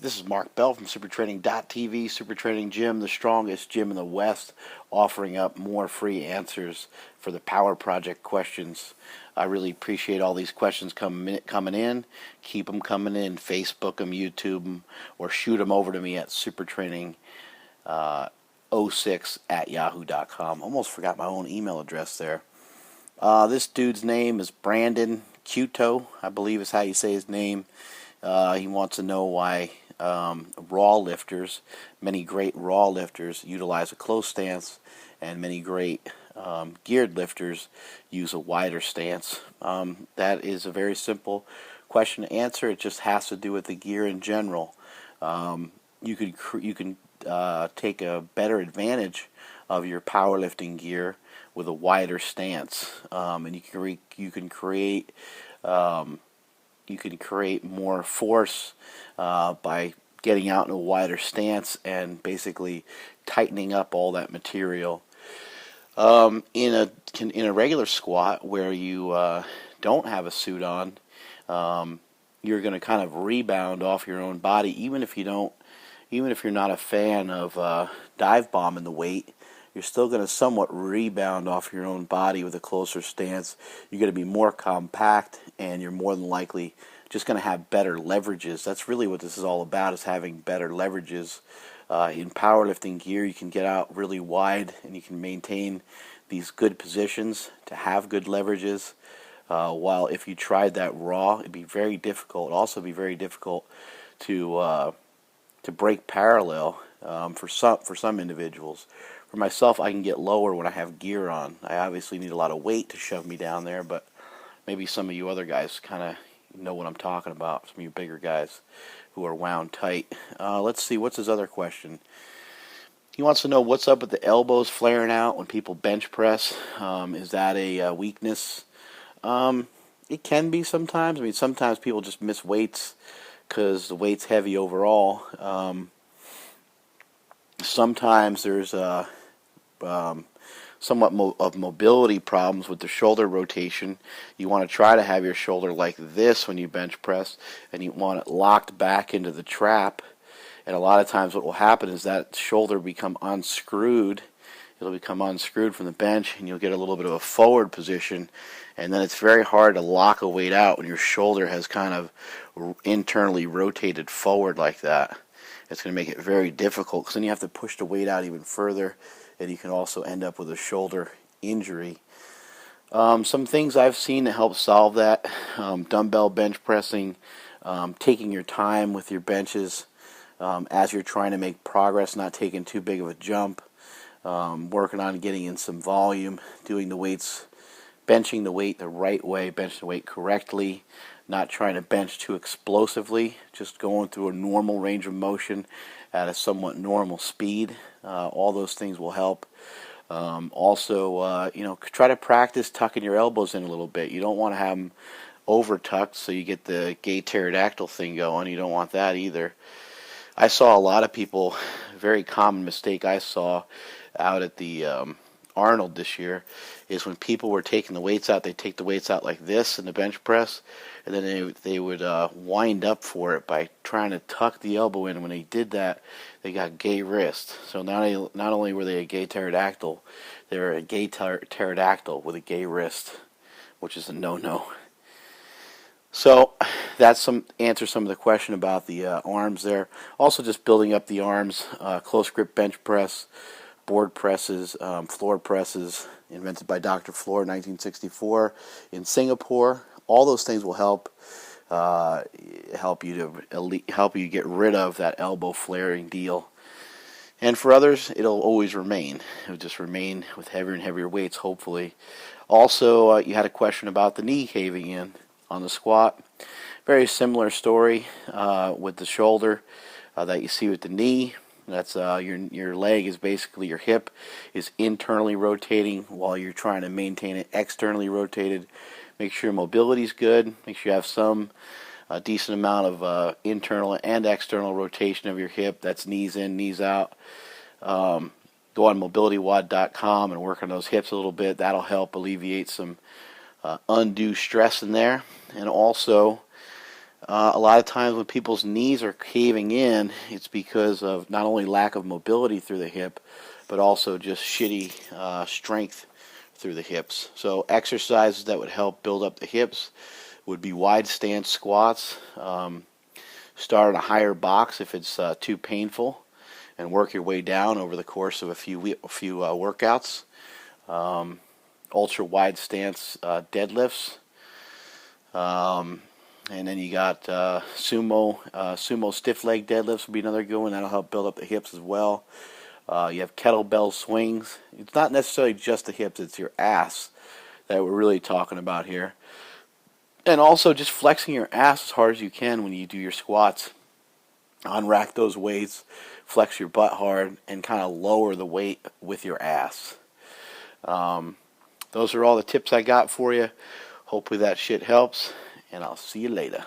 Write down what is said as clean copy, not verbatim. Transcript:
This is Mark Bell from SuperTraining.tv, Super Training Gym, the strongest gym in the West, offering up more free answers for the Power Project questions. I really appreciate all these questions coming in. Keep them coming in. Facebook them, YouTube them, or shoot them over to me at supertraining06@yahoo.com. Almost forgot my own email address there. This dude's name is Brandon Cuto, I believe is how you say his name. He wants to know why many great raw lifters utilize a close stance, and many great geared lifters use a wider stance. That is a very simple question to answer. It just has to do with the gear in general. You can take a better advantage of your powerlifting gear with a wider stance, and you can create more force by getting out in a wider stance and basically tightening up all that material. In a regular squat where you don't have a suit on, you're going to kind of rebound off your own body, even if you're not a fan of dive bombing the weight. You're still going to somewhat rebound off your own body with a closer stance. You're going to be more compact, and you're more than likely just going to have better leverages. That's really what this is all about, is having better leverages. In powerlifting gear, you can get out really wide, and you can maintain these good positions to have good leverages. While if you tried that raw, it'd be very difficult. It'd also be very difficult to break parallel for some individuals. For myself, I can get lower when I have gear on. I obviously need a lot of weight to shove me down there, but maybe some of you other guys kind of know what I'm talking about, some of you bigger guys who are wound tight. Let's see, what's his other question? He wants to know what's up with the elbows flaring out when people bench press. Is that a weakness? It can be sometimes. I mean, sometimes people just miss weights because the weight's heavy overall. Sometimes there's somewhat of mobility problems with the shoulder rotation. You want to try to have your shoulder like this when you bench press, and you want it locked back into the trap. And a lot of times what will happen is that shoulder become unscrewed. It'll become unscrewed from the bench, and you'll get a little bit of a forward position, and then it's very hard to lock a weight out when your shoulder has kind of internally rotated forward like that. It's going to make it very difficult, because then you have to push the weight out even further, and you can also end up with a shoulder injury. Some things I've seen to help solve that: dumbbell bench pressing, taking your time with your benches as you're trying to make progress, not taking too big of a jump, working on getting in some volume, doing the weights, benching the weight the right way, benching the weight correctly, not trying to bench too explosively, just going through a normal range of motion at a somewhat normal speed. All those things will help. Also, try to practice tucking your elbows in a little bit. You don't want to have them over tucked so you get the gay pterodactyl thing going. You don't want that either. I saw a lot of people, a very common mistake I saw out at the Arnold this year, is when people were taking the weights out, they take the weights out like this in the bench press, and then they would wind up for it by trying to tuck the elbow in. When they did that, they got gay wrist. So not only were they a gay pterodactyl, they were a gay pterodactyl with a gay wrist, which is a no-no. So that's answer some of the question about the arms there. Also, just building up the arms, close grip bench press, board presses, floor presses, invented by Dr. Floor in 1964 in Singapore. All those things will help you get rid of that elbow flaring deal. And for others, it'll always remain. It'll just remain with heavier and heavier weights, hopefully. Also, you had a question about the knee caving in on the squat. Very similar story with the shoulder that you see with the knee. That's your leg is basically, your hip is internally rotating while you're trying to maintain it externally rotated. Make sure your mobility is good. Make sure you have some decent amount of internal and external rotation of your hip. That's knees in, knees out. Go on mobilitywod.com and work on those hips a little bit. That'll help alleviate some undue stress in there. And also, A lot of times when people's knees are caving in, it's because of not only lack of mobility through the hip, but also just shitty strength through the hips. So exercises that would help build up the hips would be wide stance squats. Start in a higher box if it's too painful, and work your way down over the course of a few workouts. Ultra wide stance deadlifts. And then you got sumo stiff leg deadlifts would be another good one. That'll help build up the hips as well. You have kettlebell swings. It's not necessarily just the hips, it's your ass that we're really talking about here. And also just flexing your ass as hard as you can when you do your squats. Unrack those weights, flex your butt hard, and kind of lower the weight with your ass. Those are all the tips I got for you. Hopefully that shit helps, and I'll see you later.